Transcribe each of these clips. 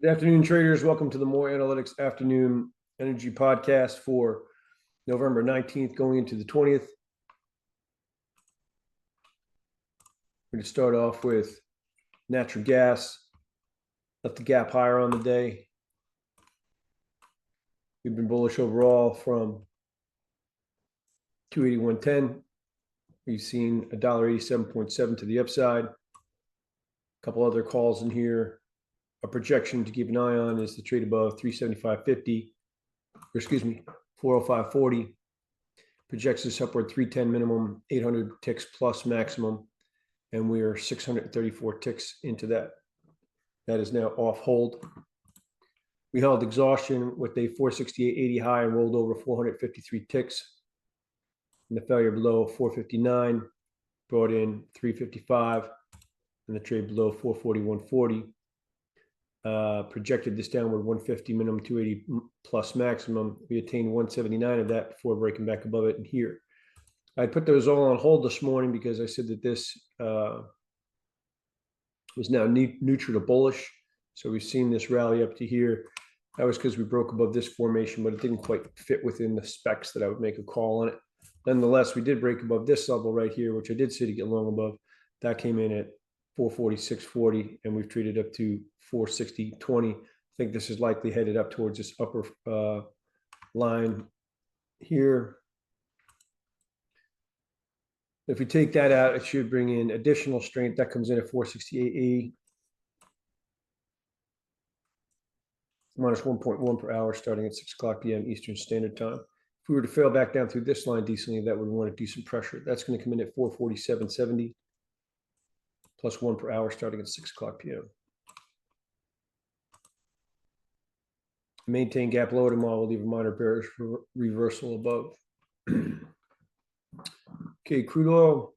Good afternoon, traders. Welcome to the More Analytics Afternoon Energy Podcast for November 19th, going into the 20th. We're going to start off with natural gas. Left the gap higher on the day. We've been bullish overall from 281.10. We've seen $1.87.7 to the upside. A couple other calls in here. A projection to keep an eye on is the trade above 375.50, or excuse me, 405.40. Projects this upward 310 minimum, 800 ticks plus maximum, and we are 634 ticks into that. That is now off hold. We held exhaustion with a 468.80 high and rolled over 453 ticks. And the failure below 459 brought in 355, and the trade below 441.40. Projected this downward 150 minimum, 280 plus maximum. We attained 179 of that before breaking back above it. And here, I put those all on hold this morning because I said that this was now neutral to bullish. So we've seen this rally up to here. That was because we broke above this formation, but it didn't quite fit within the specs that I would make a call on it. Nonetheless, we did break above this level right here, which I did say to get long above. That came in at 446.40, and we've traded up to 460.20. I think this is likely headed up towards this upper line here. If we take that out, it should bring in additional strength. That comes in at 468.80. Minus 1.1 per hour starting at 6 o'clock p.m. Eastern Standard Time. If we were to fail back down through this line decently, that would want a decent pressure. That's going to come in at 447.70. Plus 1 per hour starting at 6 o'clock p.m. Maintain gap lower tomorrow. We'll leave a minor bearish reversal above. Okay, crude oil.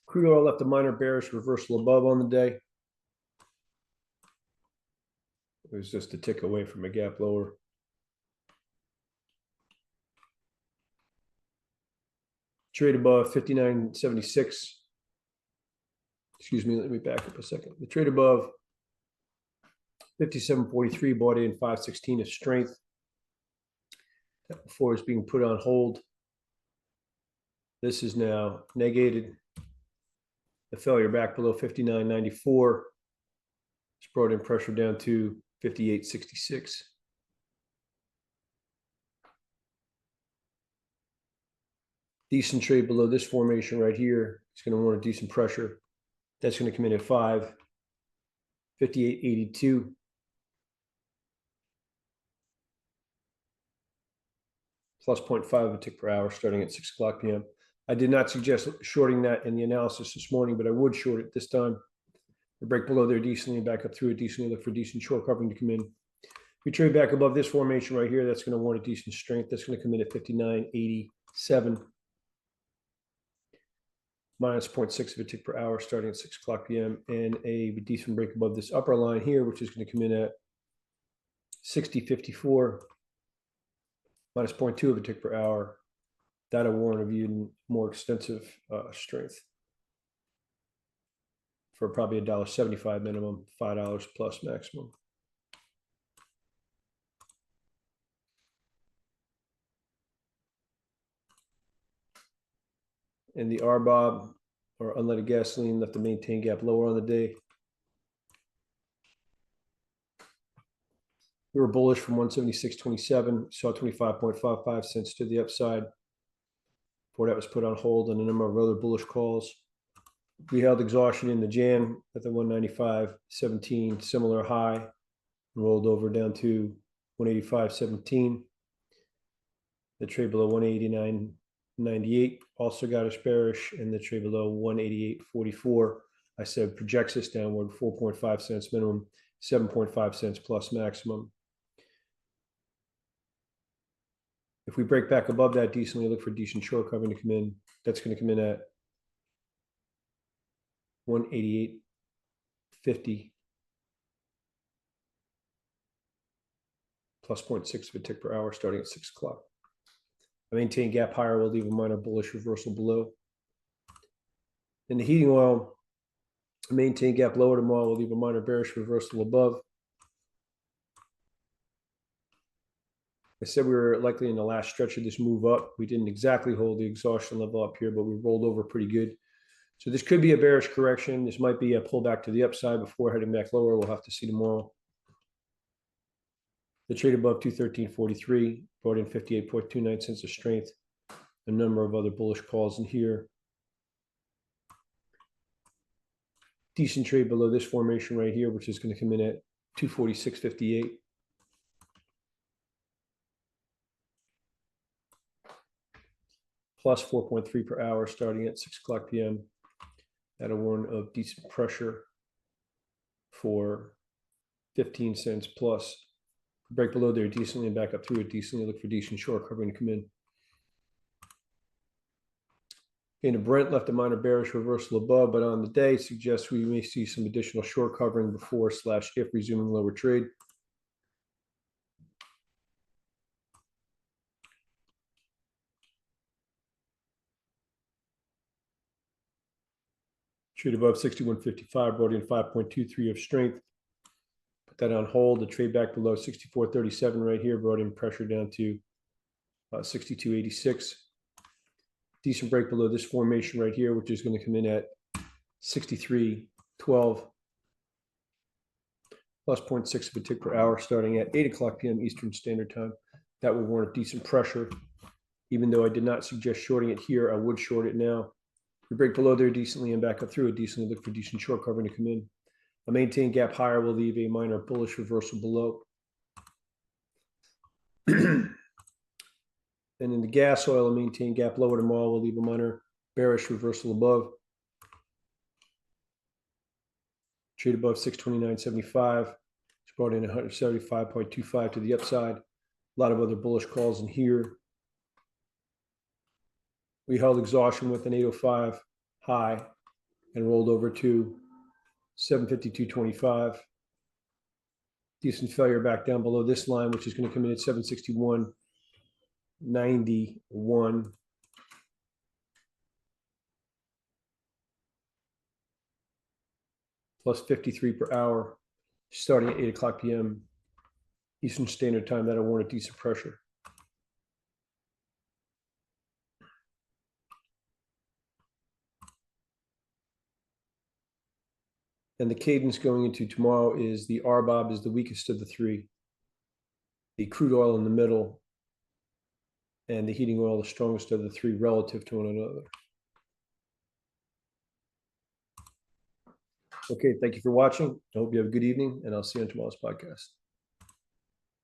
Crude oil left a minor bearish reversal above on the day. It was just a tick away from a gap lower. Trade above 59.76. Excuse me, let me back up a second. The trade above 57.43 bought in 516 of strength. That before is being put on hold. This is now negated. The failure back below 59.94. It's brought in pressure down to 58.66. Decent trade below this formation right here. It's going to want a decent pressure. That's going to come in at 58.82. Plus 0.5 of a tick per hour starting at 6 o'clock p.m. I did not suggest shorting that in the analysis this morning, but I would short it this time. We break below there decently, back up through it decently, look for decent short covering to come in. If we trade back above this formation right here, that's going to want a decent strength. That's going to come in at 59.87. Minus 0.6 of a tick per hour starting at 6 o'clock p.m. and a decent break above this upper line here, which is going to come in at 60.54. Minus 0.2 of a tick per hour. That'll warrant a view more extensive strength for probably $1.75 minimum, $5 plus maximum. And the RBOB, or unleaded gasoline, left the maintain gap lower on the day. We were bullish from 176.27, saw 25.55 cents to the upside before that was put on hold, and a number of other bullish calls. We held exhaustion in the Jan at the 195.17, similar high, rolled over down to 185.17. The trade below 189.98 also got us bearish, and the trade below 188.44. I said projects this downward 4.5 cents minimum, 7.5 cents plus maximum. If we break back above that decently, look for decent short covering to come in. That's going to come in at 188.50 plus 0.6 of a tick per hour starting at 6 o'clock. I maintain gap higher, we'll leave a minor bullish reversal below. In the heating oil, I maintain gap lower tomorrow, we'll leave a minor bearish reversal above. I said we were likely in the last stretch of this move up. We didn't exactly hold the exhaustion level up here, but we rolled over pretty good. So this could be a bearish correction. This might be a pullback to the upside before heading back lower. We'll have to see tomorrow. The trade above 213.43 brought in 58.29 cents of strength. A number of other bullish calls in here. Decent trade below this formation right here, which is going to come in at 246.58. Plus 4.3 per hour starting at 6 o'clock p.m. That'll warn of decent pressure for 15 cents plus. Break below there decently and back up through it decently. Look for decent short covering to come in. And the Brent left a minor bearish reversal above, but on the day suggests we may see some additional short covering before / if resuming lower trade. Trade above 61.55 brought in 5.23 of strength. Put that on hold. The trade back below 64.37 right here brought in pressure down to 62.86. Decent break below this formation right here, which is going to come in at 63.12 plus 0.6 of a tick per hour starting at 8 o'clock p.m. Eastern Standard Time. That will warrant decent pressure. Even though I did not suggest shorting it here, I would short it now. If we break below there decently and back up through it decently, look for decent short covering to come in. I maintain gap higher, will leave a minor bullish reversal below. And in the gas oil, I maintain gap lower tomorrow, we'll leave a minor bearish reversal above. Trade above 629.75. It's brought in 175.25 to the upside. A lot of other bullish calls in here. We held exhaustion with an 805 high and rolled over to 752.25. Decent failure back down below this line, which is going to come in at 761.91. Plus 53 per hour, starting at 8 o'clock p.m. Eastern Standard Time. That'll warrant decent pressure. And the cadence going into tomorrow is the RBOB is the weakest of the three. The crude oil in the middle, and the heating oil the strongest of the three relative to one another. Okay, thank you for watching. I hope you have a good evening, and I'll see you on tomorrow's podcast.